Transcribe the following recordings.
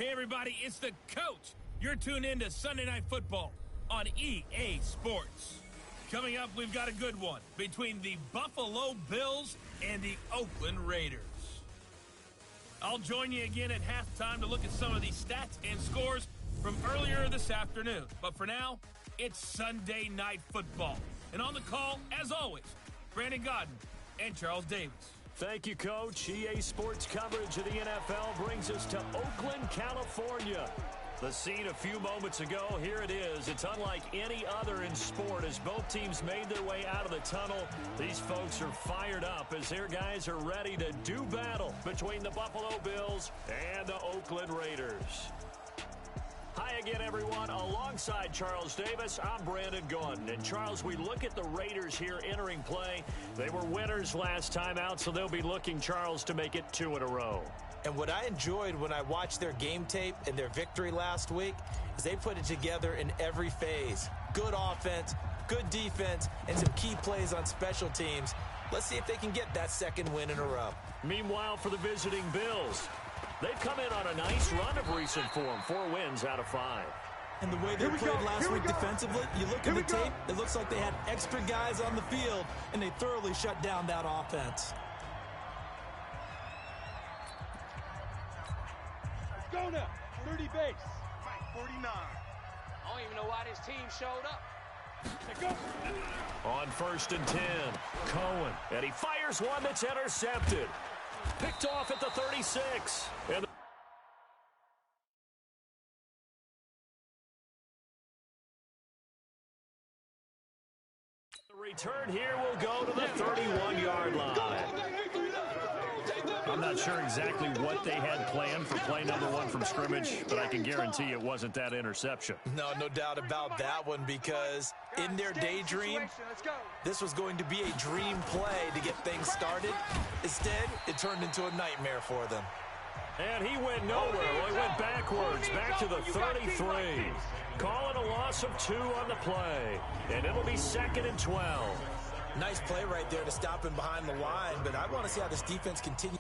Hey, everybody, it's the coach. You're tuned in to Sunday Night Football on EA Sports. Coming up, we've got a good one between the Buffalo Bills and the Oakland Raiders. I'll join you again at halftime to look at some of the stats and scores from earlier this afternoon. But for now, it's Sunday Night Football. And on the call, as always, Brandon Godden and Charles Davis. Thank you, Coach. EA Sports coverage of the NFL brings us to Oakland, California. The scene a few moments ago, here it is. It's unlike any other in sport as both teams made their way out of the tunnel. These folks are fired up as their guys are ready to do battle between the Buffalo Bills and the Oakland Raiders. Hi again, everyone. Alongside Charles Davis, I'm Brandon Gaudin. And, Charles, we look at the Raiders here entering play. They were winners last time out, so they'll be looking, Charles, to make it 2 in a row. And what I enjoyed when I watched their game tape and their victory last week is they put it together in every phase. Good offense, good defense, and some key plays on special teams. Let's see if they can get that second win in a row. Meanwhile, for the visiting Bills, they've come in on a nice run of recent form, 4 wins out of 5. And the way they played last week defensively, you look at the tape, it looks like they had extra guys on the field, and they thoroughly shut down that offense. Go now, 30 base. 49. I don't even know why this team showed up. On 1st and 10, Cohen, and he fires one that's intercepted. Picked off at the 36. And the return here will go to the 31-yard line. I'm not sure exactly what they had planned for play number 1 from scrimmage, but I can guarantee it wasn't that interception. No doubt about that one, because in their daydream, this was going to be a dream play to get things started. Instead, it turned into a nightmare for them. And he went nowhere. Well, he went backwards, back to the 33. Calling a loss of 2 on the play. And it'll be 2nd and 12. Nice play right there to stop him behind the line, but I want to see how this defense continues.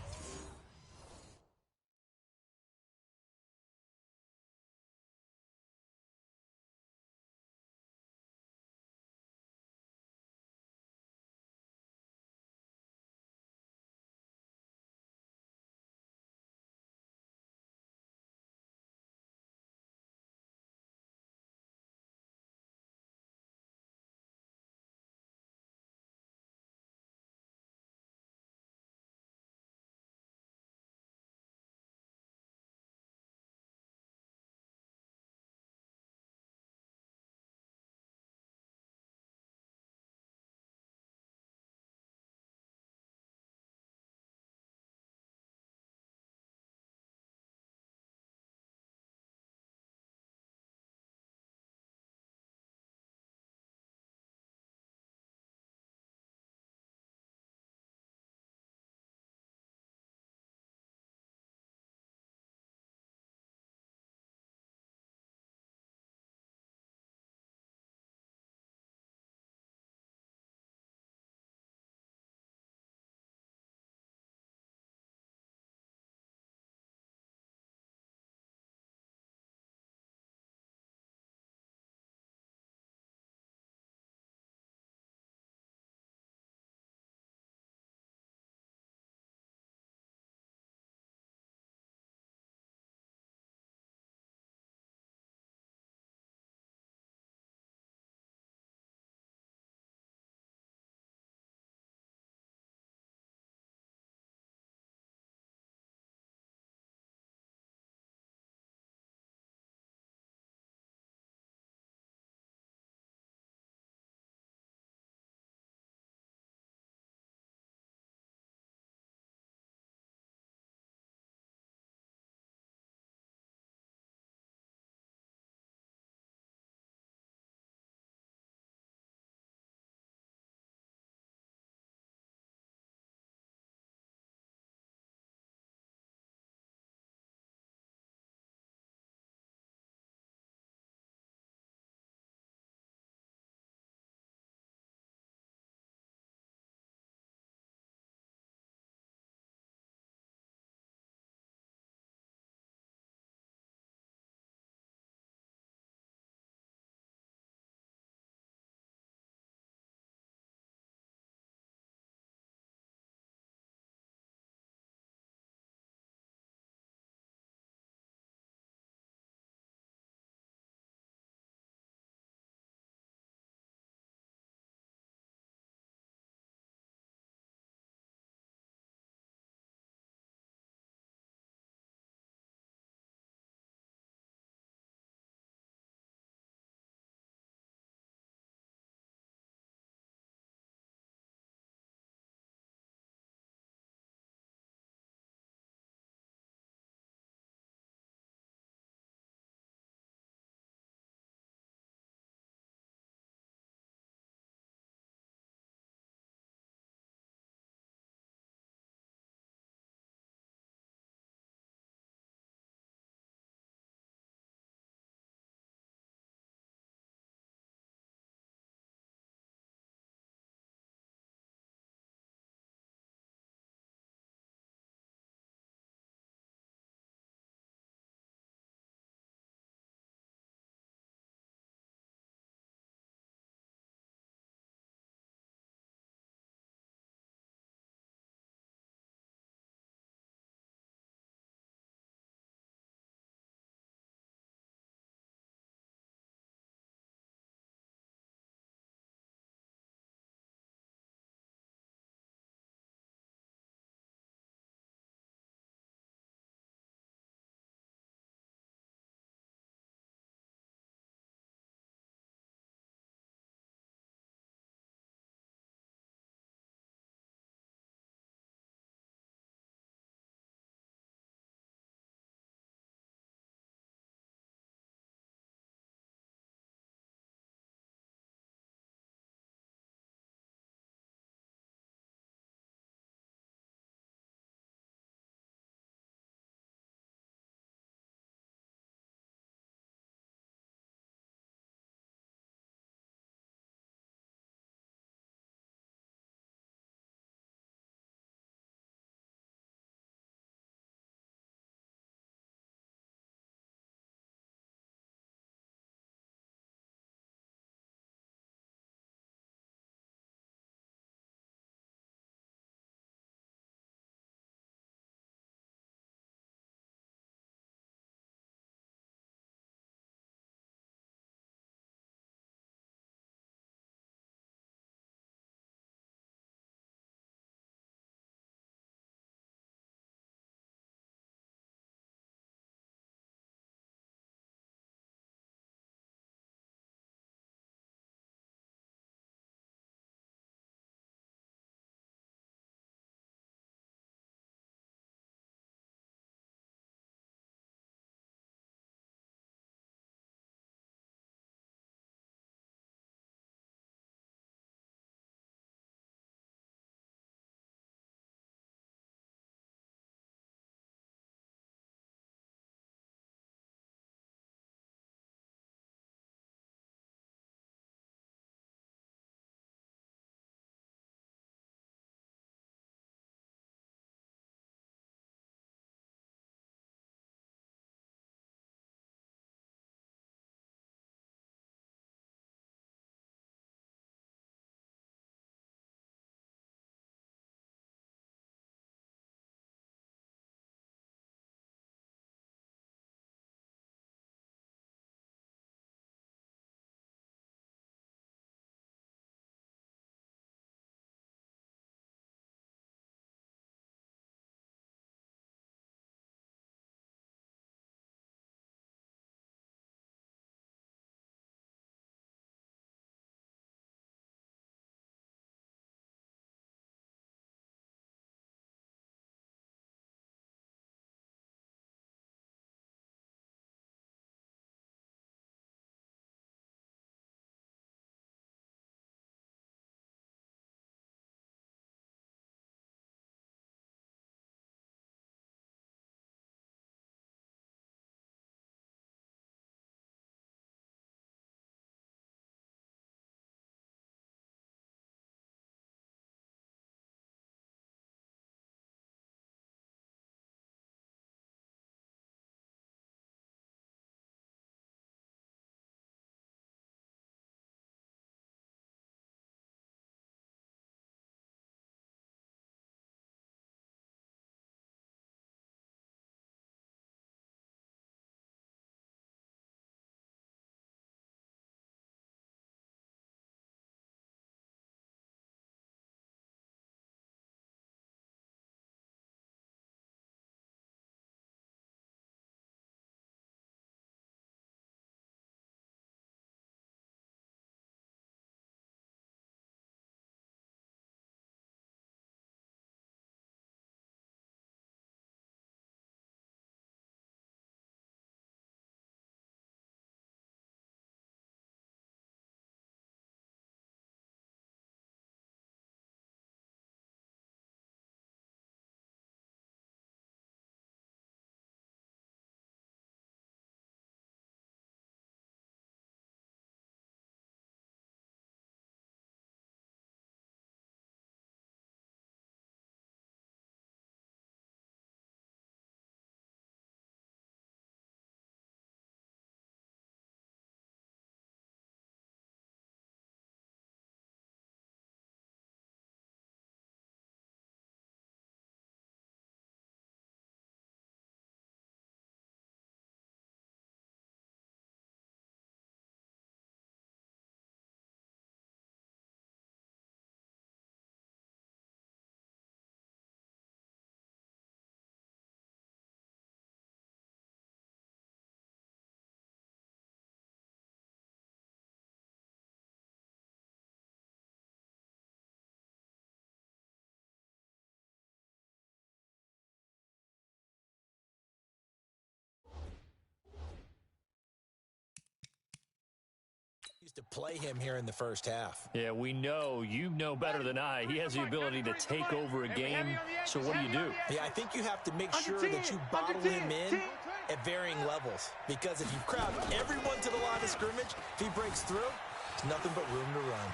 to play him here in the first half. Yeah, we know. You know better than I. He has the ability to take over a game. So what do? Yeah, I think you have to make sure that you bottle him in at varying levels. Because if you crowd everyone to the line of scrimmage, if he breaks through, there's nothing but room to run.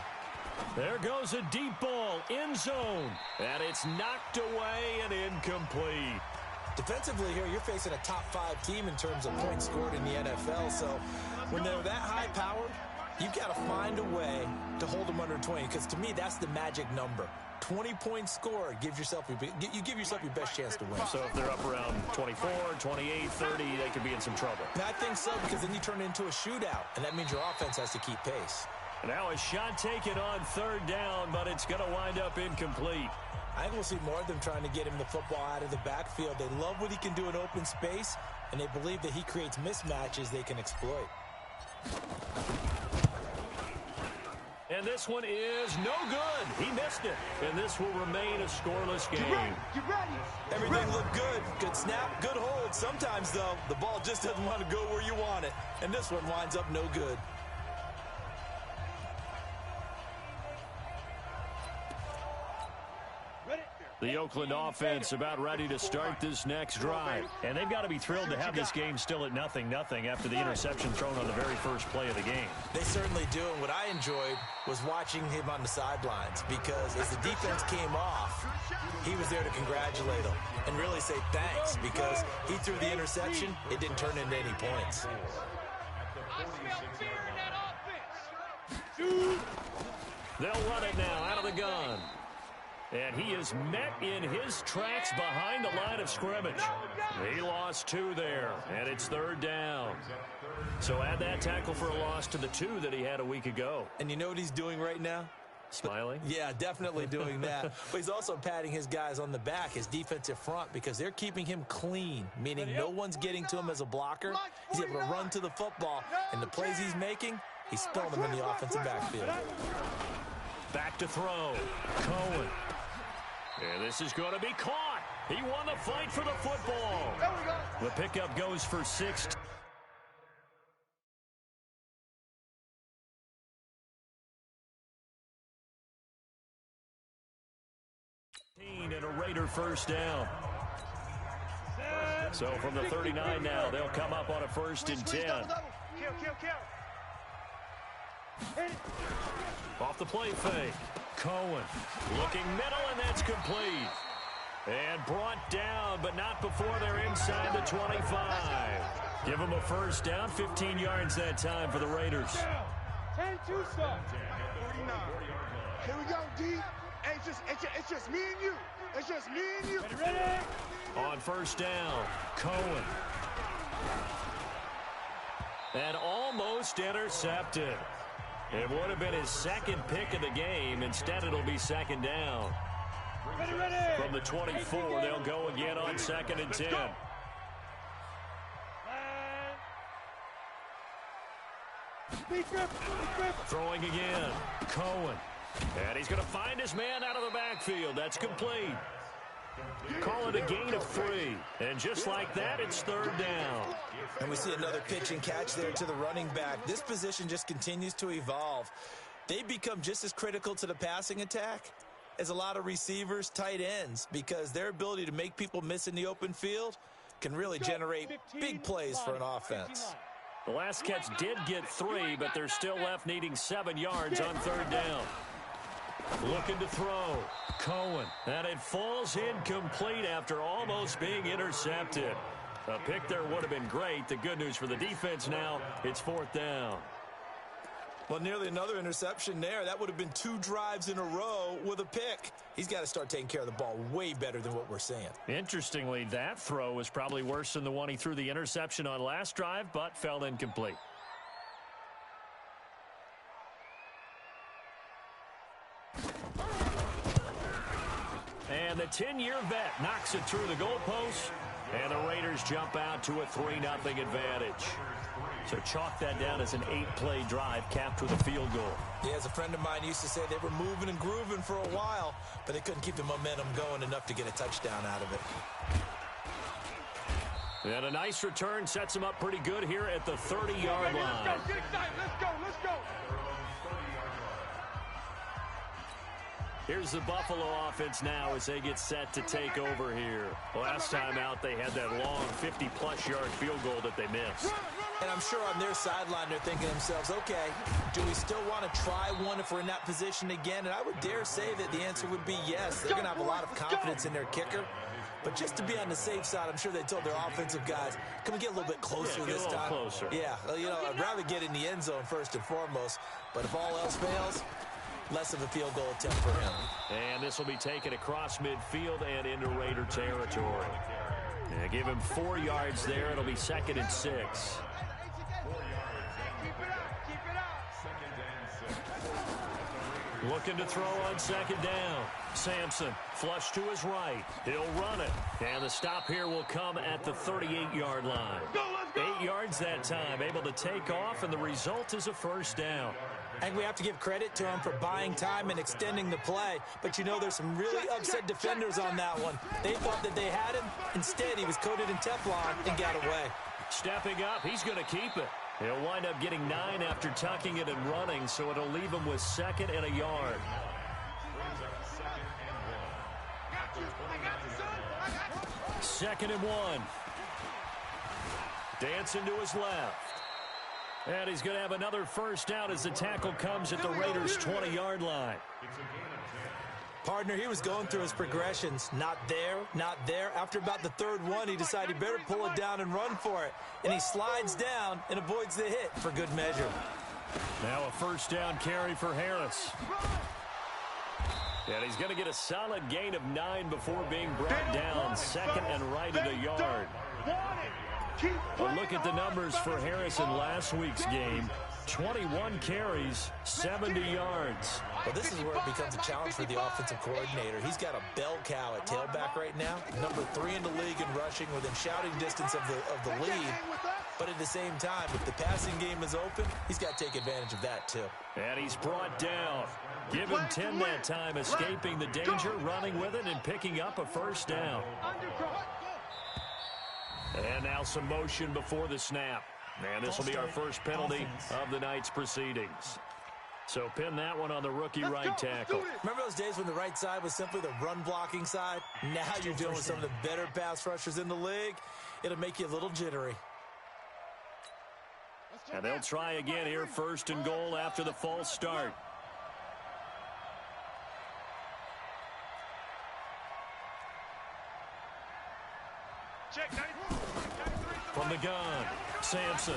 There goes a deep ball, end zone, and it's knocked away and incomplete. Defensively here, you're facing a top-5 team in terms of points scored in the NFL, so when they're that high-powered, you've got to find a way to hold them under 20, because to me, that's the magic number. 20 points scored, you give yourself your best chance to win. So if they're up around 24, 28, 30, they could be in some trouble. And I think so, because then you turn it into a shootout, and that means your offense has to keep pace. Now a shot taken on third down, but it's going to wind up incomplete. I think we'll see more of them trying to get him the football out of the backfield. They love what he can do in open space, and they believe that he creates mismatches they can exploit. And this one is no good. He missed it. And this will remain a scoreless game. Get ready. Everything looked good. Good snap, good hold. Sometimes, though, the ball just doesn't want to go where you want it. And this one winds up no good. The Oakland offense about ready to start this next drive. And they've got to be thrilled to have this game still at 0-0 after the interception thrown on the very first play of the game. They certainly do. And what I enjoyed was watching him on the sidelines, because as the defense came off, he was there to congratulate them and really say thanks, because he threw the interception. It didn't turn into any points. I smell fear in that offense. They'll run it now out of the gun. And he is met in his tracks behind the line of scrimmage. He lost 2 there, and it's third down. So add that tackle for a loss to the 2 that he had a week ago. And you know what he's doing right now? Smiling? Yeah, definitely doing that. But he's also patting his guys on the back, his defensive front, because they're keeping him clean, meaning no one's getting to him as a blocker. He's able to run to the football, and the plays he's making, he's spelling them in the offensive backfield. Back to throw. Cohen. And this is going to be caught. He won the fight for the football. The pickup goes for 6. And a Raider first down. So from the 39 now, they'll come up on a 1st and 10. Off the play fake. Cohen looking middle, and that's complete. And brought down, but not before they're inside the 25. Give them a first down, 15 yards that time for the Raiders. 10-2 stop. 49. Here we go, D. Hey, it's just me and you. It's just me and you. Ready? On first down, Cohen. And almost intercepted. It would have been his 2nd pick of the game. Instead, it'll be 2nd down. Ready. From the 24, they'll go again on 2nd and 10. Throwing again. Cohen. And he's going to find his man out of the backfield. That's complete. Call it a gain of 3. And just like that, it's 3rd down. And we see another pitch and catch there to the running back. This position just continues to evolve. They become just as critical to the passing attack as a lot of receivers, tight ends, because their ability to make people miss in the open field can really generate big plays for an offense. The last catch did get 3, but they're still left needing 7 yards on 3rd down. Looking to throw. Cohen. And it falls incomplete after almost being intercepted. A pick there would have been great. The good news for the defense now, it's 4th down. Well, nearly another interception there. That would have been 2 drives in a row with a pick. He's got to start taking care of the ball way better than what we're seeing. Interestingly, that throw was probably worse than the one he threw the interception on last drive, but fell incomplete. And the 10-year vet knocks it through the goalpost, and the Raiders jump out to a 3-0 advantage. So chalk that down as an 8-play drive capped with a field goal. Yeah, as a friend of mine used to say, they were moving and grooving for a while, but they couldn't keep the momentum going enough to get a touchdown out of it. And a nice return sets them up pretty good here at the 30-yard line. Let's go. Get excited. Let's go. Here's the Buffalo offense now as they get set to take over here. Last time out, they had that long 50-plus yard field goal that they missed. And I'm sure on their sideline they're thinking to themselves, okay, do we still want to try one if we're in that position again? And I would dare say that the answer would be yes. They're going to have a lot of confidence in their kicker. But just to be on the safe side, I'm sure they told their offensive guys, can we get a little bit closer this time? Closer. Yeah, I'd rather get in the end zone first and foremost. But if all else fails, less of a field goal attempt for him. And this will be taken across midfield and into Raider territory. Yeah, give him 4 yards there. It'll be 2nd and 6. Looking to throw on 2nd down. Sampson, flush to his right. He'll run it. And the stop here will come at the 38-yard line. 8 yards that time, able to take off, and the result is a first down. I think we have to give credit to him for buying time and extending the play. But there's some really upset defenders on that one. They thought that they had him. Instead, he was coated in Teflon and got away. Stepping up, he's going to keep it. He'll wind up getting 9 after tucking it and running, so it'll leave him with 2nd and a yard. Second and 1. Dancing to his left. And he's going to have another first down as the tackle comes at the Raiders' 20-yard line. Partner, he was going through his progressions. Not there, not there. After about the 3rd one, he decided he better pull it down and run for it. And he slides down and avoids the hit for good measure. Now a first down carry for Harris. And he's going to get a solid gain of 9 before being brought down. 2nd and right at a yard. But look at the numbers for Harris in last week's game. 21 carries, 70 yards. Well, this is where it becomes a challenge for the offensive coordinator. He's got a bell cow at tailback right now. Number 3 in the league in rushing, within shouting distance of the lead. But at the same time, if the passing game is open, he's got to take advantage of that too. And he's brought down. Give him 10 that time, escaping the danger, running with it, and picking up a first down. And now some motion before the snap. And this will be our first penalty of the night's proceedings. So pin that one on the rookie right tackle. Remember those days when the right side was simply the run-blocking side? Now you're dealing with some of the better pass rushers in the league. It'll make you a little jittery. And they'll try again here, 1st and goal after the false start. From the gun, Sampson.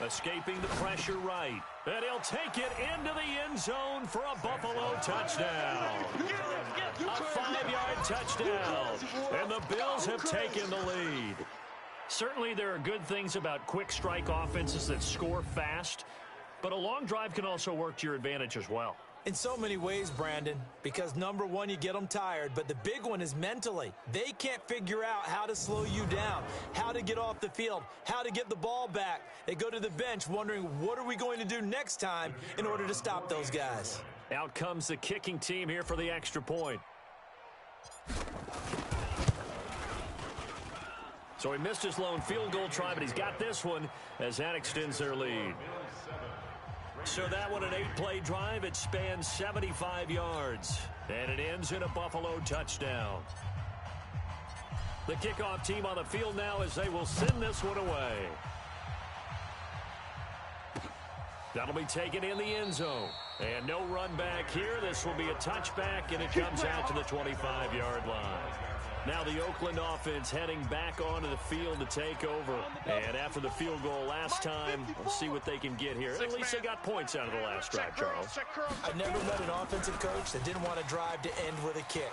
Escaping the pressure right. And he'll take it into the end zone for a Buffalo touchdown. A 5-yard touchdown. And the Bills have taken the lead. Certainly there are good things about quick strike offenses that score fast, but a long drive can also work to your advantage as well. In so many ways, Brandon, because number one, you get them tired, but the big one is mentally. They can't figure out how to slow you down, how to get off the field, how to get the ball back. They go to the bench wondering, what are we going to do next time in order to stop those guys? Out comes the kicking team here for the extra point. So he missed his lone field goal try, but he's got this one as that extends their lead. So that one, an 8-play drive. It spans 75 yards. And it ends in a Buffalo touchdown. The kickoff team on the field now as they will send this one away. That'll be taken in the end zone. And no run back here. This will be a touchback, and it comes out to the 25-yard line. Now the Oakland offense heading back onto the field to take over. And after the field goal last time, we'll see what they can get here. At least they got points out of the last drive, Charles. I've never met an offensive coach that didn't want to drive to end with a kick.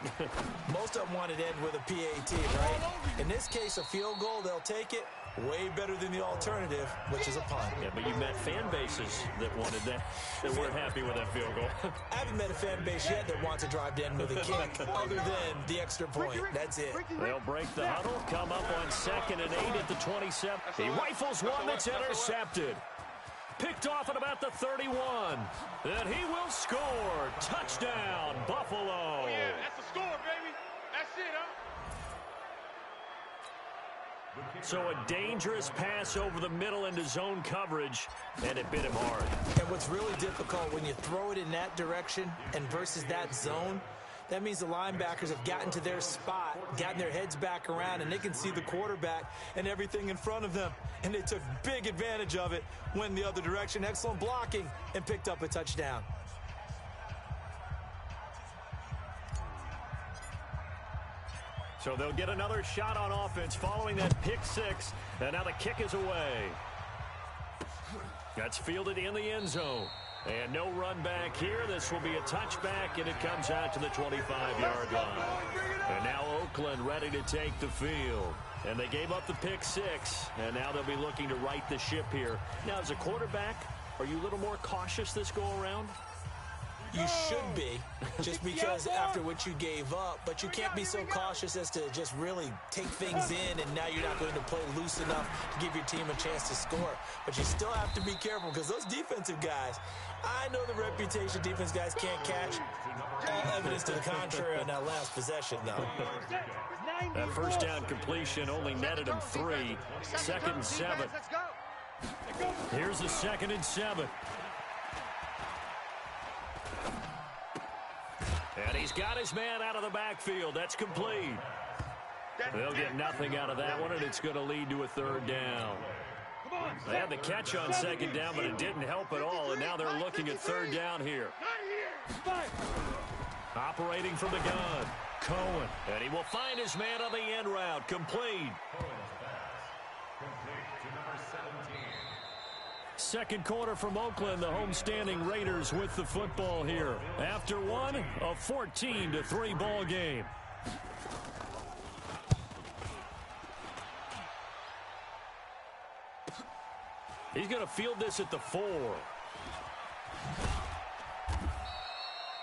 Most of them wanted to end with a PAT, right? In this case, a field goal, they'll take it. Way better than the alternative, which is a punt. Yeah, but you met fan bases that wanted that weren't happy with that field goal. I haven't met a fan base yet that wants to drive to end with a kick other than the extra point. That's it. They'll break the huddle, come up on 2nd and 8 at the 27. He rifles one that's intercepted. Picked off at about the 31. And he will score. Touchdown, Buffalo. Oh, yeah, that's the score, baby. That's it, huh? So a dangerous pass over the middle into zone coverage, and it bit him hard. And what's really difficult when you throw it in that direction and versus that zone, that means the linebackers have gotten to their spot, gotten their heads back around, and they can see the quarterback and everything in front of them. And they took big advantage of it, went the other direction, excellent blocking, and picked up a touchdown. So they'll get another shot on offense following that pick six. And now the kick is away. That's fielded in the end zone. And no run back here. This will be a touchback, and it comes out to the 25-yard line. And now Oakland ready to take the field. And they gave up the pick six, and now they'll be looking to right the ship here. Now, as a quarterback, are you a little more cautious this go-around? You should be, just because after what you gave up, but you can't be so cautious as to just really take things in, and now you're not going to play loose enough to give your team a chance to score. But you still have to be careful, because those defensive guys, I know the reputation defense guys can't catch. All evidence to the contrary on that last possession, though. That first down completion only netted him 3. 2nd and 7. Here's the 2nd and 7. And he's got his man out of the backfield. That's complete. They'll get nothing out of that one, and it's going to lead to a 3rd down. They had the catch on 2nd down, but it didn't help at all, and now they're looking at 3rd down here. Operating from the gun, Cohen. And he will find his man on the end route. Complete. Second quarter from Oakland, the homestanding Raiders with the football here. After one, a 14-3 ball game. He's going to field this at the 4.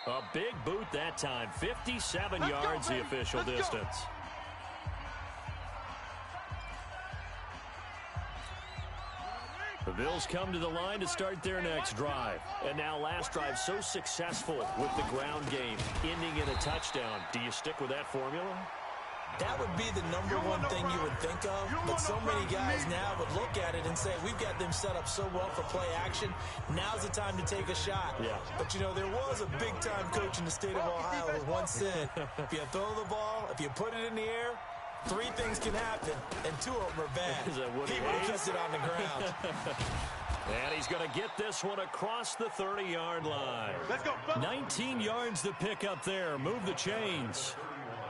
A big boot that time. 57 yards, the official distance. The Bills come to the line to start their next drive. And now last drive so successful with the ground game, ending in a touchdown. Do you stick with that formula? That would be the number one thing you would think of, but so many guys now would look at it and say, we've got them set up so well for play action, now's the time to take a shot. Yeah. But, you know, there was a big-time coach in the state of Ohio who once said, if you throw the ball, if you put it in the air, 3 things can happen, and 2 of them are bad. He would have kept it on the ground. And he's going to get this one across the 30-yard line. Let's go. 19 yards to pick up there. Move the chains.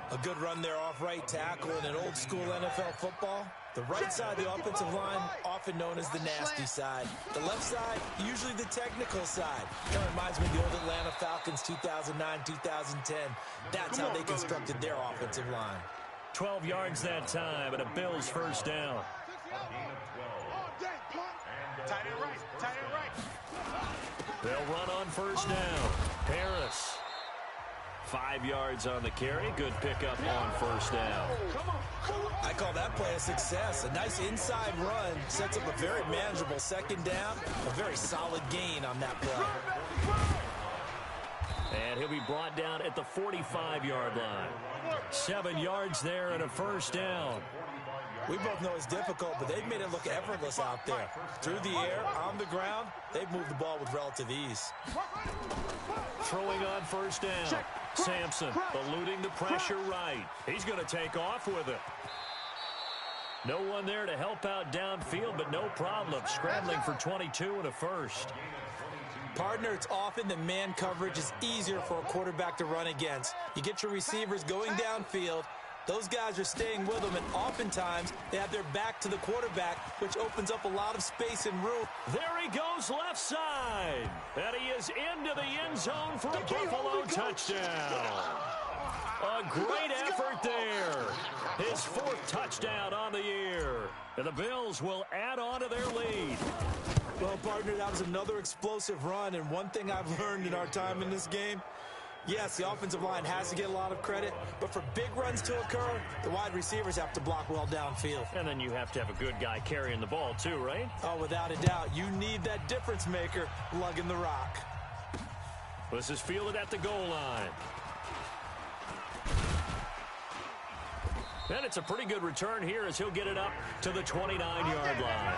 A good run there off right tackle in an old-school NFL football. The right side of the offensive line, often known as the nasty side. The left side, usually the technical side. That reminds me of the old Atlanta Falcons 2009-2010. That's how they constructed their offensive line. 12 yards that time, and a Bills first down. Tight end right. They'll run on first down. Harris. 5 yards on the carry. Good pickup on first down. I call that play a success. A nice inside run sets up a very manageable 2nd down. A very solid gain on that play. And he'll be brought down at the 45-yard line. 7 yards there and a first down. We both know it's difficult, but they've made it look effortless out there. Through the air, on the ground, they've moved the ball with relative ease. Throwing on first down. Sampson eluding the pressure right. He's going to take off with it. No one there to help out downfield, but no problem. Scrambling for 22 and a first. Partner, it's often that man coverage is easier for a quarterback to run against. You get your receivers going downfield. Those guys are staying with them, and oftentimes they have their back to the quarterback, which opens up a lot of space and room. There he goes left side. And he is into the end zone for a Buffalo touchdown. A great effort there. His 4th touchdown on the year. And the Bills will add on to their lead. Well, partner, that was another explosive run, and one thing I've learned in our time in this game, yes, the offensive line has to get a lot of credit, but for big runs to occur, the wide receivers have to block well downfield. And then you have to have a good guy carrying the ball too, right? Oh, without a doubt. You need that difference maker lugging the rock. This is fielded at the goal line. And it's a pretty good return here as he'll get it up to the 29-yard line.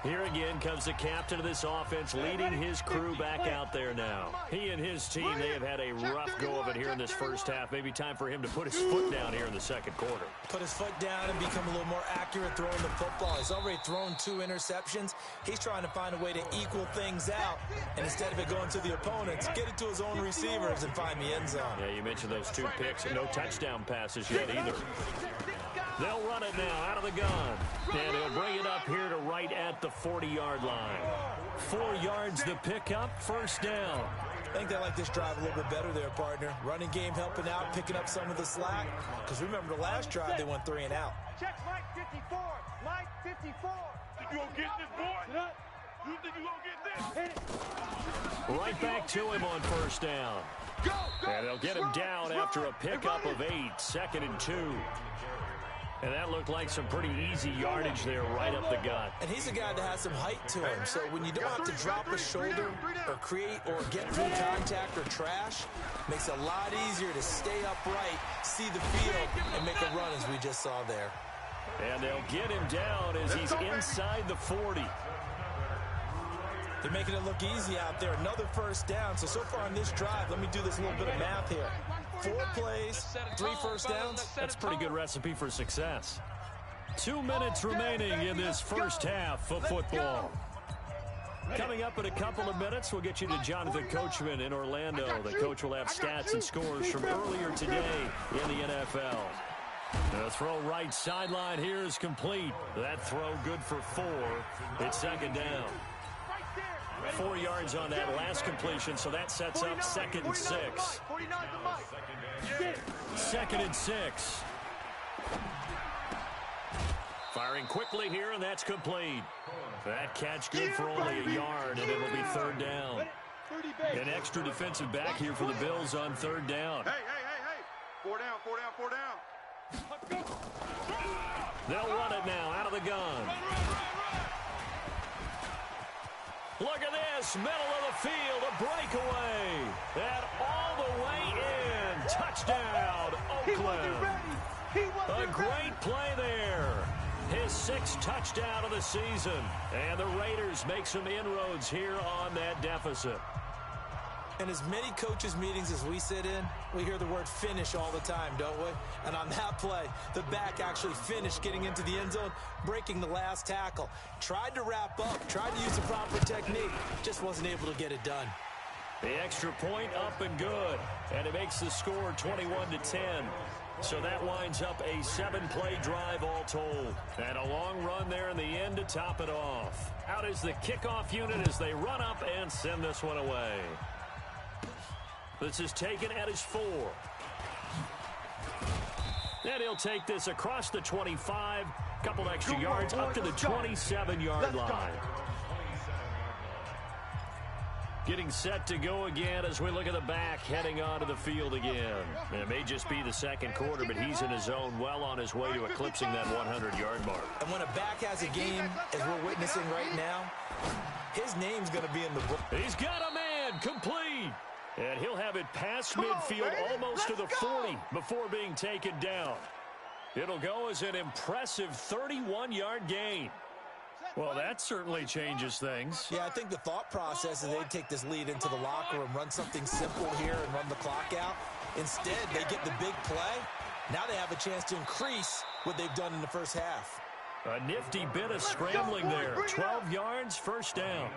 Here again comes the captain of this offense, leading his crew back out there now. He and his team, they have had a rough go of it here in this first half. Maybe time for him to put his foot down here in the second quarter. Put his foot down and become a little more accurate throwing the football. He's already thrown 2 interceptions. He's trying to find a way to equal things out. And instead of it going to the opponents, get it to his own receivers and find the end zone. Yeah, you mentioned those 2 picks and no touchdown passes yet either. They'll run it now out of the gun. And he'll bring it up here to right at the 40-yard line. 4 yards the pickup, first down. I think they like this drive a little bit better there, partner. Running game helping out, picking up some of the slack. Because remember, the last drive, they went 3 and out. Check Mike 54. Mike 54. You gonna get this, boy? You think you gonna get this? Right back to him on first down. And they'll get him down after a pickup of 8, 2nd and 2. And that looked like some pretty easy yardage there right up the gut. And he's a guy that has some height to him. So when you don't have to drop a shoulder or create or get through contact or trash, makes it a lot easier to stay upright, see the field, and make a run as we just saw there. And they'll get him down as he's inside the 40. They're making it look easy out there. Another first down. So far on this drive, let me do this little bit of math here. 4 plays, 3 first downs. That's a pretty good recipe for success. 2 minutes remaining in this first half of football. Coming up in a couple of minutes, we'll get you to Jonathan Coachman in Orlando. The coach will have stats and scores from earlier today in the NFL. The throw right sideline here is complete. That throw good for 4. It's second down. 4 yards on that last completion, so that sets up 2nd and 6. 2nd and 6. Firing quickly here, and that's complete. That catch good for only a yard, and it'll be 3rd down. An extra defensive back here for the Bills on 3rd down. Hey. 4 down. They'll run it now out of the gun. Look at this, middle of the field, a breakaway. And all the way in. Touchdown, Oakland. A great play there. His 6th touchdown of the season. And the Raiders make some inroads here on that deficit. In as many coaches' meetings as we sit in, we hear the word finish all the time, don't we? And on that play, the back actually finished getting into the end zone, breaking the last tackle. Tried to wrap up, tried to use the proper technique, just wasn't able to get it done. The extra point up and good, and it makes the score 21-10. So that winds up a 7-play drive all told. And a long run there in the end to top it off. Out is the kickoff unit as they run up and send this one away. This is taken at his 4. And he'll take this across the 25. Couple extra yards up to the 27-yard line. Getting set to go again as we look at the back heading onto the field again. And it may just be the second quarter, but he's in his zone well on his way to eclipsing that 100-yard mark. And when a back has a game, as we're witnessing right now, his name's going to be in the book. He's got a man complete. And he'll have it past midfield almost to the 40 before being taken down. It'll go as an impressive 31-yard gain. Well, that certainly changes things. Yeah, I think the thought process is they'd take this lead into the locker room, run something simple here and run the clock out. Instead, they get the big play. Now they have a chance to increase what they've done in the first half. A nifty bit of scrambling there. 12 yards, first down.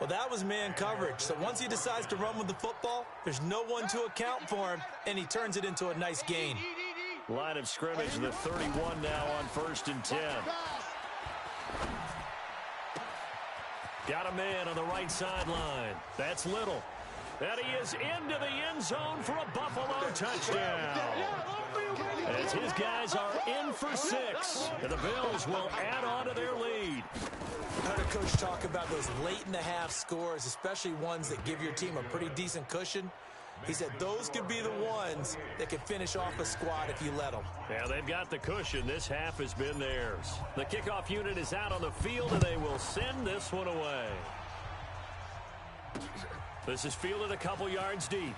Well, that was man coverage. So once he decides to run with the football, there's no one to account for him, and he turns it into a nice gain. Line of scrimmage, the 31 now on 1st and 10. Got a man on the right sideline. That's Little. And he is into the end zone for a Buffalo touchdown. As his guys are in for 6. And the Bills will add on to their lead. I heard a coach talk about those late-in-the-half scores, especially ones that give your team a pretty decent cushion. He said those could be the ones that could finish off a squad if you let them. Yeah, they've got the cushion. This half has been theirs. The kickoff unit is out on the field, and they will send this one away. This is fielded a couple yards deep.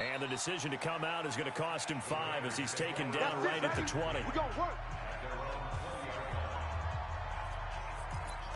And the decision to come out is going to cost him 5 as he's taken down right at the 20. We're going to work.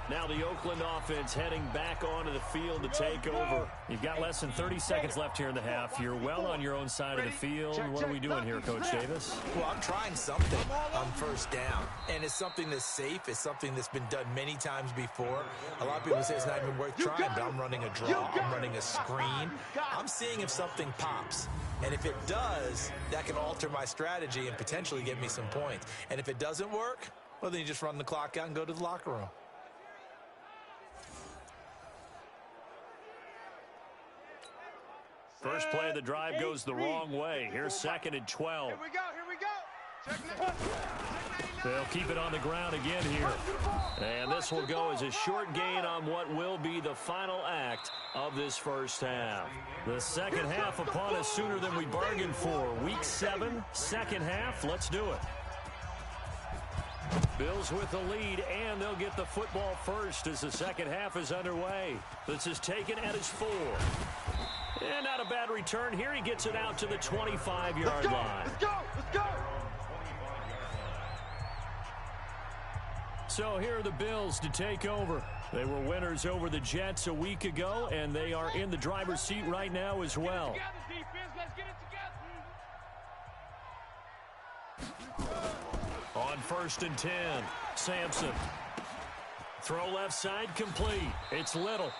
Now the Oakland offense heading back onto the field to take over. You've got less than 30 seconds left here in the half. You're well on your own side of the field. What are we doing here, Coach Davis? Well, I'm trying something on first down. And it's something that's safe. It's something that's been done many times before. A lot of people say it's not even worth trying, but I'm running a draw. I'm running a screen. I'm seeing if something pops. And if it does, that can alter my strategy and potentially get me some points. And if it doesn't work, well, then you just run the clock out and go to the locker room. First play of the drive goes the wrong way. Here's 2nd and 12. Here we go. Here we go. They'll keep it on the ground again here. And this will go as a short gain on what will be the final act of this first half. The second half upon us sooner than we bargained for. Week 7, second half. Let's do it. Bills with the lead, and they'll get the football first as the second half is underway. This is taken at his 4. And not a bad return here. He gets it out to the 25-yard line. Let's go. Let's go. So here are the Bills to take over. They were winners over the Jets a week ago, and they are in the driver's seat right now as well. On 1st and 10, Sampson. Throw left side complete. It's Little.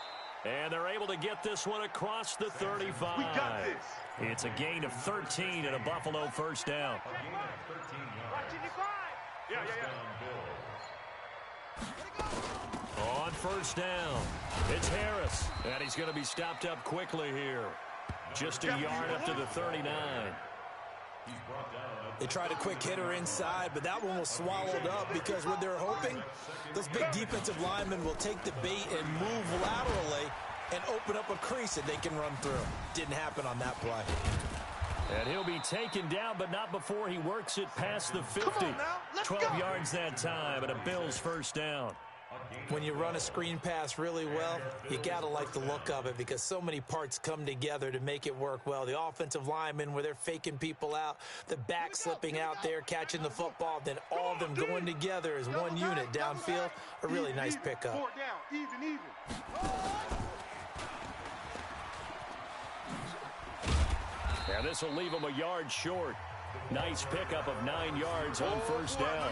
And they're able to get this one across the 35. We got this. It's a gain of 13 and a Buffalo first down. On first down, it's Harris. And he's going to be stopped up quickly here. Just a yard up to the 39. They tried a quick hitter inside, but that one was swallowed up because what they're hoping, those big defensive linemen will take the bait and move laterally and open up a crease that they can run through. Didn't happen on that play. And he'll be taken down, but not before he works it past the 50. 12 yards that time, and a Bills first down. When you run a screen pass really well, you got to like the look of it because so many parts come together to make it work well. The offensive linemen, where they're faking people out, the back slipping out there, catching the football, then all of them going together as one unit downfield. A really nice pickup. 4 down, even. And this will leave him a yard short. Nice pickup of 9 yards on first down.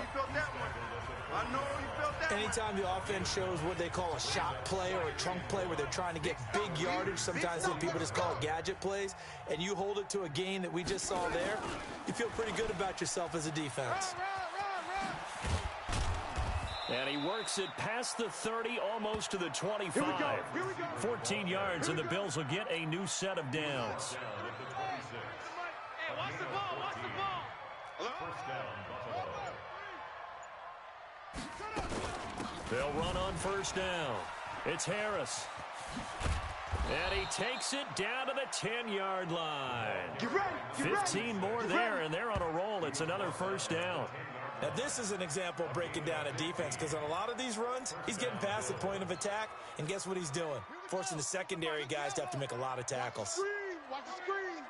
I know you felt that. Anytime the offense shows what they call a shot play or a trunk play where they're trying to get big yardage, sometimes people just call it gadget plays, and you hold it to a gain that we just saw there, you feel pretty good about yourself as a defense. And he works it past the 30, almost to the 25. Here we go. 14 yards, and the Bills will get a new set of downs. Hey, watch the ball. Watch the ball. They'll run on first down. It's Harris. And he takes it down to the 10-yard line. Get ready. 15 more there, and they're on a roll. It's another first down. Now, this is an example of breaking down a defense because on a lot of these runs, he's getting past the point of attack, and guess what he's doing? Forcing the secondary guys to have to make a lot of tackles. Watch the screen.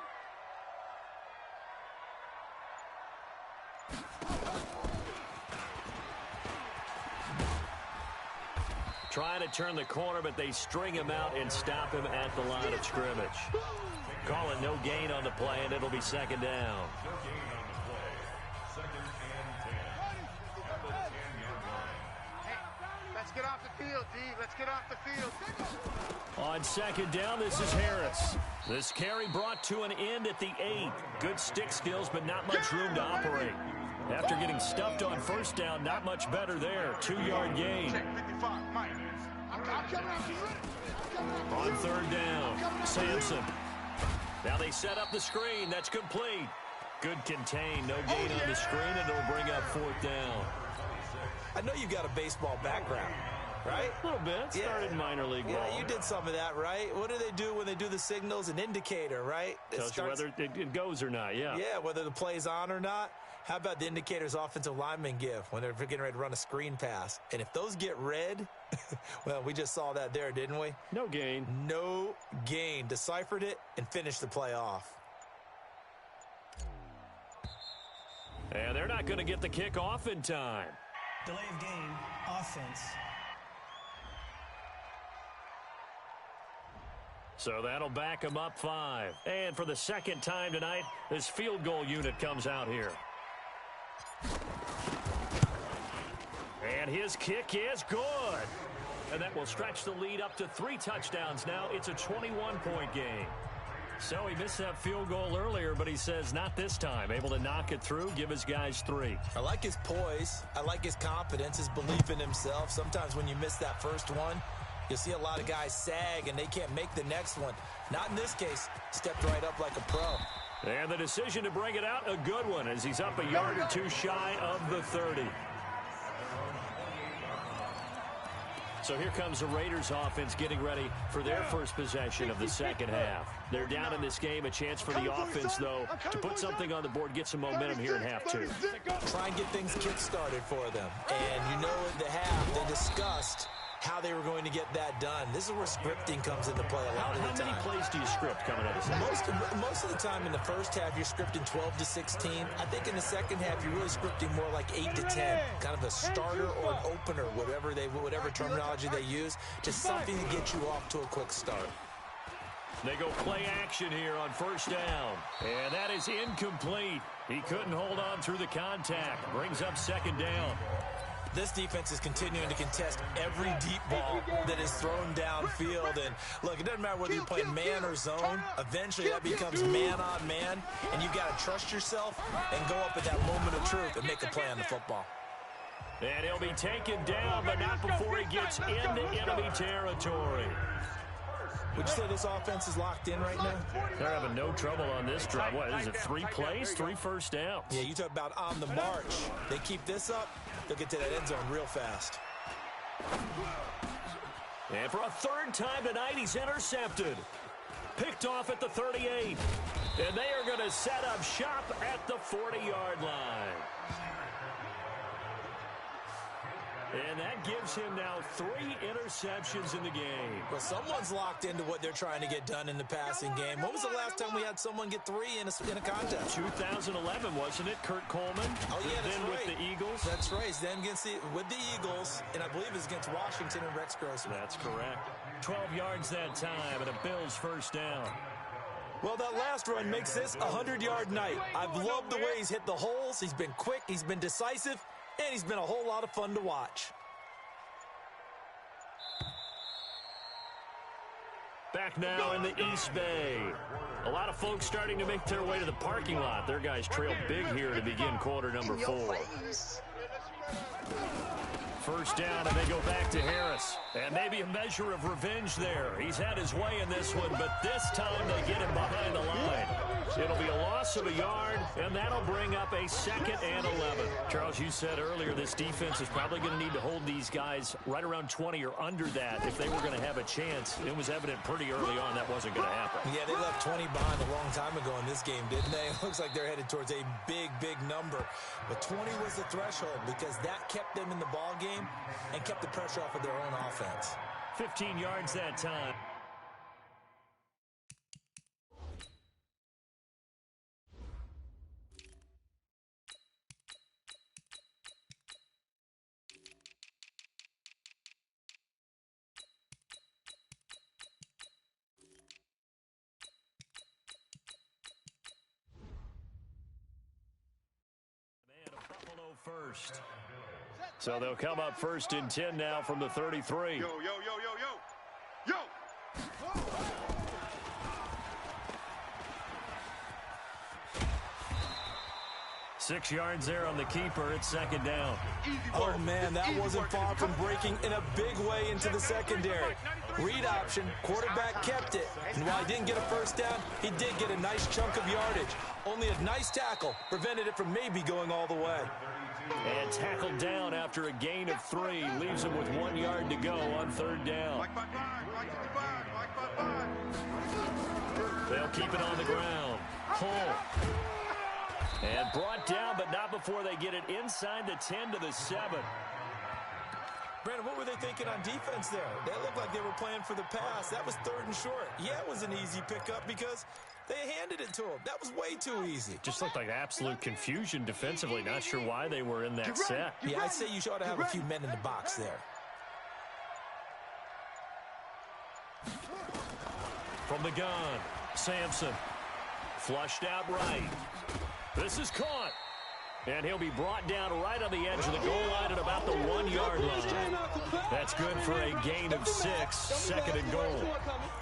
Trying to turn the corner, but they string him out and stop him at the line of scrimmage. Calling no gain on the play, and it'll be second down. Let's get off the field, D. Let's get off the field. On second down, this is Harris. This carry brought to an end at the 8. Good stick skills, but not much room to operate. After getting stuffed on first down, not much better there. 2-yard gain. Check 55, Mike. I'm coming out. On third down, Sampson. Now they set up the screen. That's complete. Good contain. No gain on the screen, and it'll bring up fourth down. I know you've got a baseball background, right? A little bit. Started minor league ball. Yeah, you did some of that, right? What do they do when they do the signals? An indicator, right? Tells you whether it goes or not, yeah. Yeah, whether the play's on or not. How about the indicators offensive linemen give when they're getting ready to run a screen pass? And if those get red, well, we just saw that there, didn't we? No gain. No gain. Deciphered it and finished the play off. And they're not going to get the kick off in time. Delay of game, offense. So that'll back him up 5. And for the second time tonight, this field goal unit comes out here. And his kick is good. And that will stretch the lead up to 3 touchdowns now. It's a 21-point game. So he missed that field goal earlier, but he says not this time. Able to knock it through, give his guys 3. I like his poise. I like his confidence, his belief in himself. Sometimes when you miss that first one, you'll see a lot of guys sag and they can't make the next one. Not in this case. Stepped right up like a pro. And the decision to bring it out, a good one, as he's up a yard or 2 shy of the 30. So here comes the Raiders offense getting ready for their first possession of the second half. They're down in this game. A chance for the offense, though, to put something on the board, get some momentum here in half 2. Try and get things kick-started for them. And you know at the half, they discussed how they were going to get that done. This is where scripting comes into play a lot of the time. How many plays do you script coming out of this? Most of the time in the first half, you're scripting 12 to 16. I think in the second half, you're really scripting more like 8 to 10. Kind of a starter or an opener, whatever terminology they use. Just something to get you off to a quick start. They go play action here on first down. And that is incomplete. He couldn't hold on through the contact. Brings up second down. This defense is continuing to contest every deep ball that is thrown downfield. And, look, it doesn't matter whether you're playing man or zone. Eventually, that becomes man on man. And you've got to trust yourself and go up at that moment of truth and make a play on the football. And he'll be taken down, but not before he gets into enemy territory. Would you say this offense is locked in right now? They're having no trouble on this drive. What is it, 3 plays, 3 first downs? Yeah, you talk about on the march. They keep this up, they'll get to that end zone real fast. And for a 3rd time tonight, he's intercepted. Picked off at the 38. And they are going to set up shop at the 40-yard line. And that gives him now 3 interceptions in the game. Well, someone's locked into what they're trying to get done in the passing game. When was the last time we had someone get 3 in a contest? 2011, wasn't it? Kurt Coleman. Oh, yeah, that's then right. With the Eagles. That's right. He's then with the Eagles, and I believe it's against Washington and Rex Grossman. That's correct. 12 yards that time, and a Bills first down. Well, that last run makes this a 100-yard night. I've loved the way he's hit the holes. He's been quick. He's been decisive. And he's been a whole lot of fun to watch. Back now in the East Bay. A lot of folks starting to make their way to the parking lot. Their guys trail big here to begin quarter number 4. First down, and they go back to Harris. And maybe a measure of revenge there. He's had his way in this one, but this time they get him behind the line. It'll be a loss of a yard, and that'll bring up a 2nd and 11. Charles, you said earlier this defense is probably going to need to hold these guys right around 20 or under that if they were going to have a chance. It was evident pretty early on that wasn't going to happen. Yeah, they left 20 behind a long time ago in this game, didn't they? It looks like they're headed towards a big, big number. But 20 was the threshold because that kept them in the ball game and kept the pressure off of their own offense. 15 yards that time. First. So they'll come up 1st and 10 now from the 33. Yo. 6 yards there on the keeper. It's 2nd down. Oh, man, that wasn't far from breaking in a big way into the secondary. Read option, quarterback kept it. And while he didn't get a first down, he did get a nice chunk of yardage. Only a nice tackle prevented it from maybe going all the way. And tackled down after a gain of 3. Leaves him with 1 yard to go on 3rd down. They'll keep it on the ground. Hull. And brought down, but not before they get it inside the 10 to the 7. Brandon, what were they thinking on defense there? That looked like they were playing for the pass. That was 3rd and short. Yeah, it was an easy pickup because They handed it to him. That was way too easy. Just looked like absolute confusion defensively. Not sure why they were in that set. Yeah, I'd say you ought to have a few men in the box there. From the gun, Sampson. Flushed out right. This is caught. And he'll be brought down right on the edge of the goal line at about the 1-yard line. That's good for a gain of 6, 2nd and goal.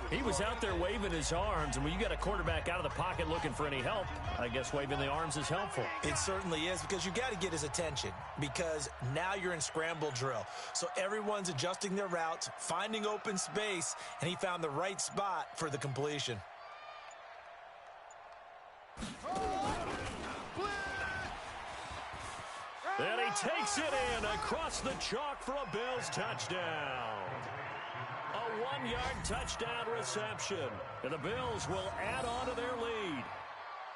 He was out there waving his arms, and when you got a quarterback out of the pocket looking for any help, I guess waving the arms is helpful. It certainly is, because you got to get his attention, because now you're in scramble drill. So everyone's adjusting their routes, finding open space, and he found the right spot for the completion. And he takes it in across the chalk for a Bills touchdown. A 1-yard touchdown reception. And the Bills will add on to their lead.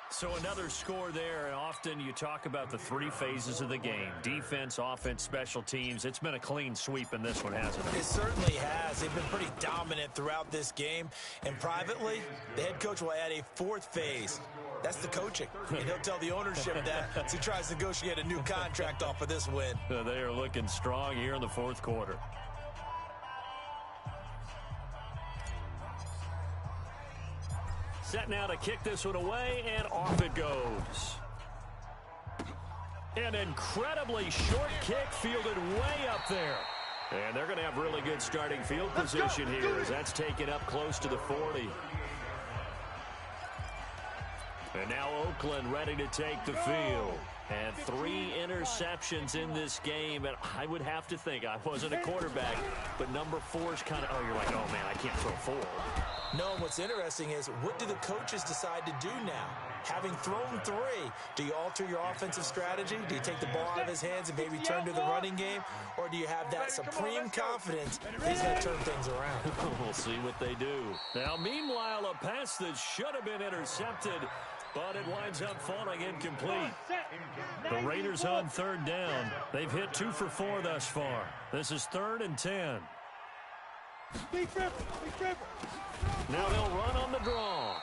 So another score there, and often you talk about the 3 phases of the game. Defense, offense, special teams. It's been a clean sweep in this one, hasn't it? It certainly has. They've been pretty dominant throughout this game. And privately, the head coach will add a 4th phase. That's the coaching. And he'll tell the ownership that as he tries to negotiate a new contract off of this win. They are looking strong here in the 4th quarter. Set now to kick this one away, and off it goes. An incredibly short kick fielded way up there. And they're going to have really good starting field position here as that's taken up close to the 40. And now Oakland ready to take the field. And 3 interceptions in this game. And I would have to think, I wasn't a quarterback, but number 4's kind of, you're like, oh, man, I can't throw 4. No, and what's interesting is, what do the coaches decide to do now? Having thrown 3, do you alter your offensive strategy? Do you take the ball out of his hands and maybe turn to the running game? Or do you have that supreme confidence that he's going to turn things around? We'll see what they do. Now, meanwhile, a pass that should have been intercepted, but it winds up falling incomplete. The Raiders on 3rd down. They've hit 2 for 4 thus far. This is 3rd and 10. Now they'll run on the draw.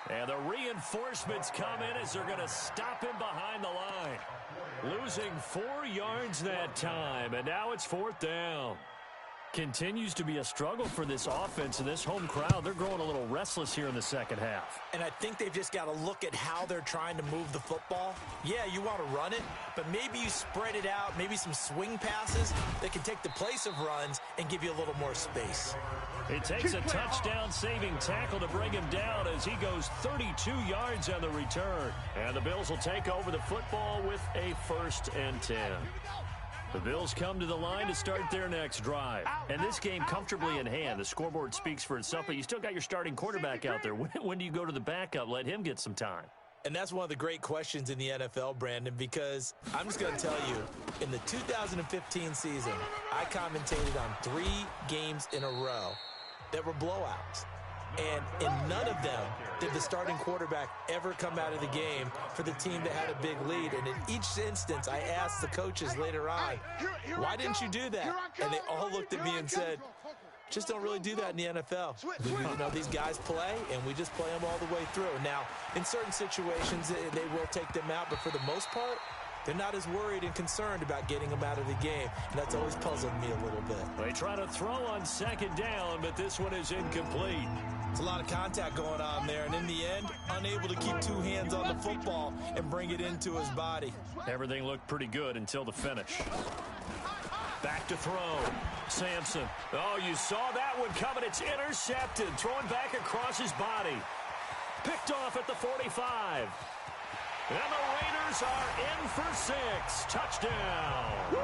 And the reinforcements come in as they're going to stop him behind the line. Losing 4 yards that time, and now it's 4th down. Continues to be a struggle for this offense and this home crowd. They're growing a little restless here in the second half. And I think they've just got to look at how they're trying to move the football. Yeah, you want to run it, but maybe you spread it out, maybe some swing passes that can take the place of runs and give you a little more space. It takes a touchdown-saving tackle to bring him down as he goes 32 yards on the return. And the Bills will take over the football with a 1st and 10. The Bills come to the line to start their next drive. And this game comfortably in hand. The scoreboard speaks for itself, but you still got your starting quarterback out there. When do you go to the backup? Let him get some time. And that's one of the great questions in the NFL, Brandon, because I'm just going to tell you, in the 2015 season, I commentated on 3 games in a row that were blowouts. And in none of them did the starting quarterback ever come out of the game for the team that had a big lead. And in each instance, I asked the coaches later on, why didn't you do that? And they all looked at me and said, just don't really do that in the NFL. You know, these guys play, and we just play them all the way through. Now, in certain situations, they will take them out, but for the most part, they're not as worried and concerned about getting them out of the game. And that's always puzzled me a little bit. They try to throw on 2nd down, but this one is incomplete. There's a lot of contact going on there, and in the end, unable to keep 2 hands on the football and bring it into his body. Everything looked pretty good until the finish. Back to throw. Sampson. Oh, you saw that one coming. It's intercepted. Throwing back across his body. Picked off at the 45. And the Raiders are in for 6. Touchdown. Woo!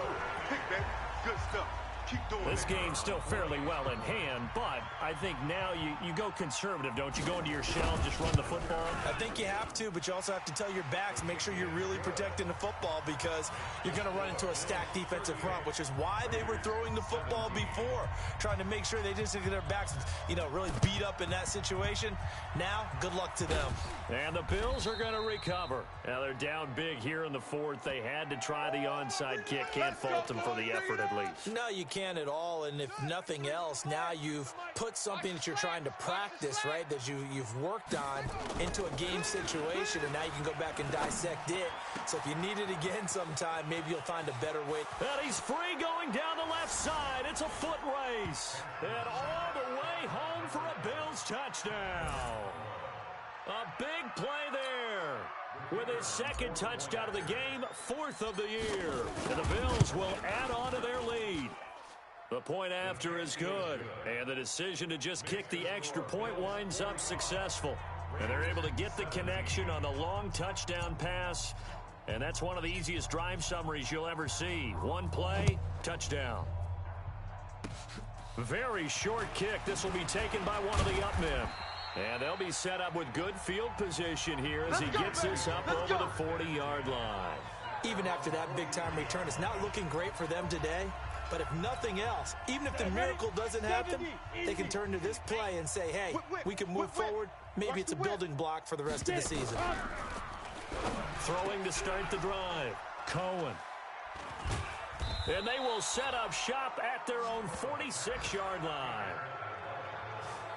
Hey, baby. Good stuff. Keep doing this game's still fairly well in hand, but I think now you go conservative, don't you? Go into your shell and just run the football? I think you have to, but you also have to tell your backs, make sure you're really protecting the football because you're going to run into a stacked defensive front, which is why they were throwing the football before, trying to make sure they just get their backs, really beat up in that situation. Now, good luck to them. And the Bills are going to recover. Now they're down big here in the 4th. They had to try the onside kick. Can't fault them for the effort at least. No, you can't. can at all, and if nothing else, now you've put something that you're trying to practice, right, that you've worked on into a game situation, and now you can go back and dissect it. So if you need it again sometime, maybe you'll find a better way. And he's free going down the left side. It's a foot race. And all the way home for a Bills touchdown. A big play there. With his second touchdown of the game, 4th of the year. And the Bills will add on to their lead. The point after is good. And the decision to just kick the extra point winds up successful. And they're able to get the connection on the long touchdown pass. And that's one of the easiest drive summaries you'll ever see. One play, touchdown. Very short kick. This will be taken by one of the up men. And they'll be set up with good field position here as he gets this up over the 40-yard line. Even after that big-time return, it's not looking great for them today. But if nothing else, even if the miracle doesn't happen, they can turn to this play and say, hey, we can move forward. Maybe it's a building block for the rest of the season. Throwing to start the drive, Cohen. And they will set up shop at their own 46-yard line.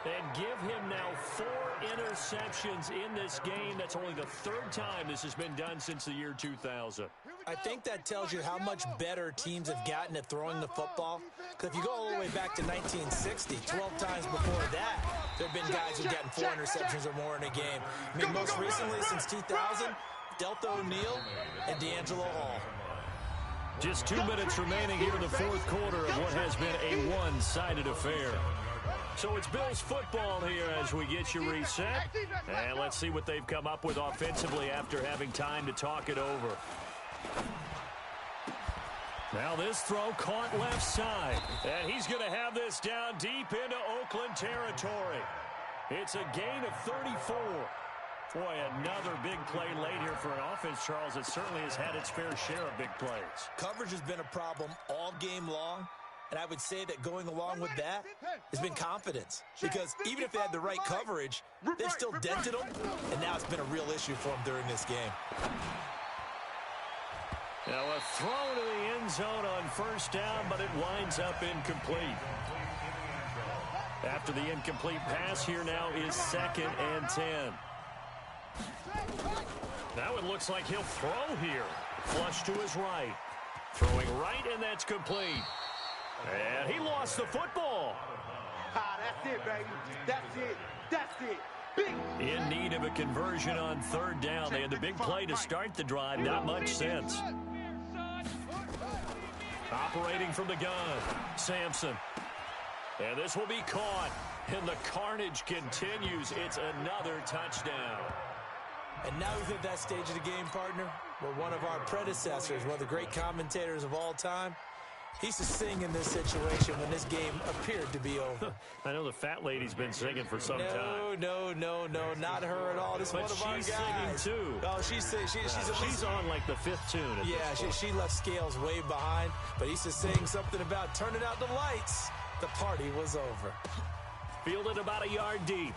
And give him now 4 interceptions in this game. That's only the 3rd time this has been done since the year 2000. I think that tells you how much better teams have gotten at throwing the football. Because if you go all the way back to 1960, 12 times before that, there have been guys who've gotten 4 interceptions or more in a game. I mean, most recently, since 2000, Delta O'Neal and D'Angelo Hall. Just 2 minutes remaining here in the 4th quarter of what has been a one-sided affair. So it's Bills football here as we get you reset. And let's see what they've come up with offensively after having time to talk it over. Now this throw caught left side. And he's going to have this down deep into Oakland territory. It's a gain of 34. Boy, another big play late here for an offense, Charles, that certainly has had its fair share of big plays. Coverage has been a problem all game long. And I would say that going along with that has been confidence. Because even if they had the right coverage, they've still dented them. And now it's been a real issue for them during this game. Now a throw to the end zone on 1st down, but it winds up incomplete. After the incomplete pass, here now is 2nd and 10. Now it looks like he'll throw here. Flush to his right. Throwing right, and that's complete. And he lost the football. Ah, that's it, baby. That's it. That's it. Big. In need of a conversion on 3rd down. They had the big play to start the drive. Not much sense. Operating from the gun, Sampson. And this will be caught. And the carnage continues. It's another touchdown. And now we've hit that stage of the game, partner, where one of our predecessors, one of the great commentators of all time, he used to sing in this situation when this game appeared to be over. I know the fat lady's been singing for some time. No, not her at all. This is one of our guys. But she's singing too. Oh, she's on like the 5th tune. Yeah, she left Scales way behind, but he used to sing something about turning out the lights. The party was over. Fielded about a yard deep.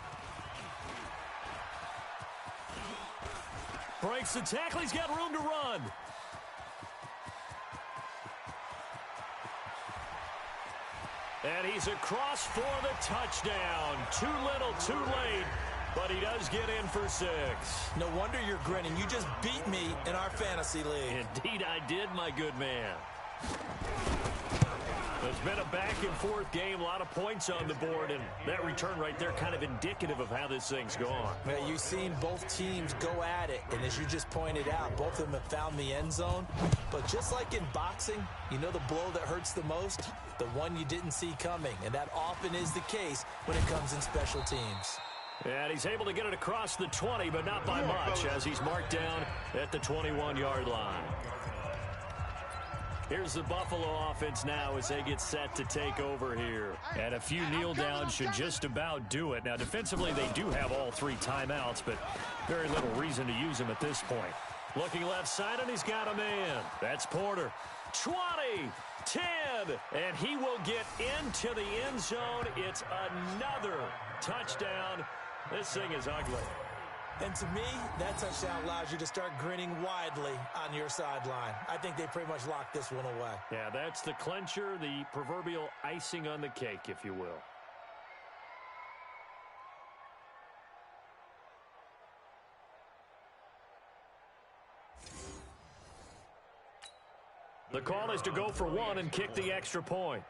Breaks the tackle. He's got room to run. And he's across for the touchdown. Too little, too late. But he does get in for 6. No wonder you're grinning. You just beat me in our fantasy league. Indeed I did, my good man. It's been a back-and-forth game, a lot of points on the board, and that return right there kind of indicative of how this thing's gone. Well, you've seen both teams go at it, and as you just pointed out, both of them have found the end zone. But just like in boxing, you know the blow that hurts the most? The one you didn't see coming, and that often is the case when it comes in special teams. And he's able to get it across the 20, but not by much, as he's marked down at the 21-yard line. Here's the Buffalo offense now as they get set to take over here. And a few kneel downs should just about do it. Now, defensively, they do have all 3 timeouts, but very little reason to use them at this point. Looking left side, and he's got a man. That's Porter. 20, 10, and he will get into the end zone. It's another touchdown. This thing is ugly. And to me, that touchdown allows you to start grinning widely on your sideline. I think they pretty much locked this one away. Yeah, that's the clincher, the proverbial icing on the cake, if you will. The call is to go for one and kick the extra point.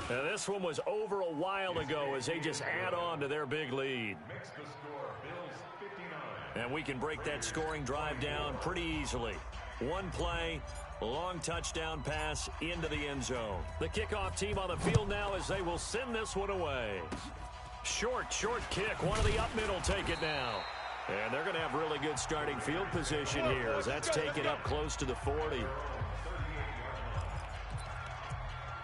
Now, this one was over a while ago as they just add on to their big lead. And we can break that scoring drive down pretty easily. One play, long touchdown pass into the end zone. The kickoff team on the field now as they will send this one away. Short kick. One of the up middle take it now. And they're going to have really good starting field position here as that's taken up close to the 40.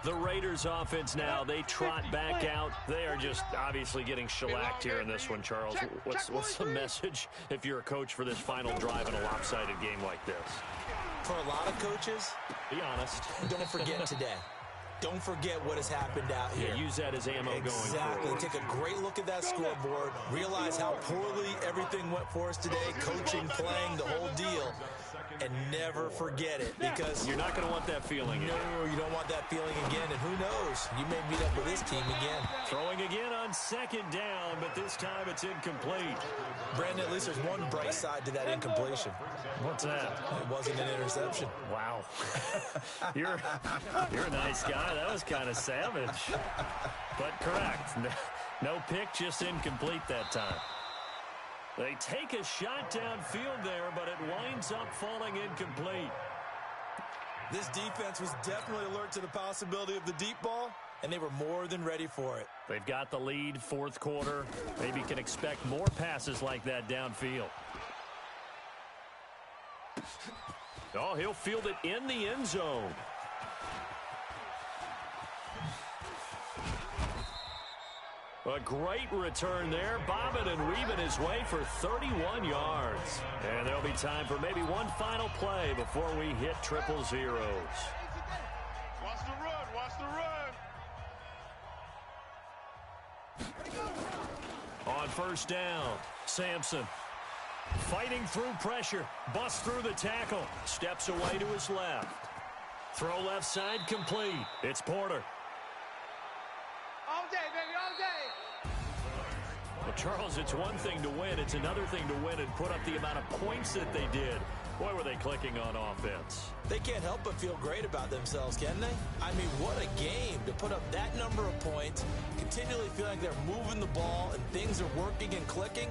The Raiders offense now, they trot back out. They are just obviously getting shellacked here in this one, Charles. What's the message if you're a coach for this final drive in a lopsided game like this? For a lot of coaches, be honest. Don't forget today. Don't forget what has happened out here. Yeah, use that as ammo going forward. Exactly. Take a great look at that scoreboard. Realize how poorly everything went for us today. Coaching, playing, the whole deal. And never forget it, because you're not going to want that feeling again. No, you don't want that feeling again, and who knows? You may meet up with this team again. Throwing again on second down, but this time it's incomplete. Brandon, at least there's one bright side to that incompletion. What's that? It wasn't an interception. Wow. You're a nice guy. That was kind of savage. But correct. No pick, just incomplete that time. They take a shot downfield there, but it winds up falling incomplete. This defense was definitely alert to the possibility of the deep ball, and they were more than ready for it. They've got the lead, fourth quarter. Maybe can expect more passes like that downfield. Oh, he'll field it in the end zone. A great return there, bobbing and weaving his way for 31 yards. And there'll be time for maybe one final play before we hit triple zeros. Watch the run. On first down, Sampson fighting through pressure, busts through the tackle, steps away to his left. Throw left side complete. It's Porter. All day, baby, all day. Well, Charles, it's one thing to win. It's another thing to win and put up the amount of points that they did. Boy, were they clicking on offense. They can't help but feel great about themselves, can they? I mean, what a game to put up that number of points, continually feeling like they're moving the ball and things are working and clicking.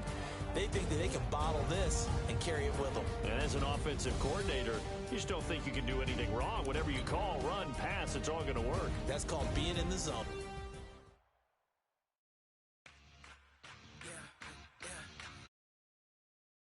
They think that they can bottle this and carry it with them. And as an offensive coordinator, you just don't think you can do anything wrong. Whatever you call, run, pass, it's all going to work. That's called being in the zone.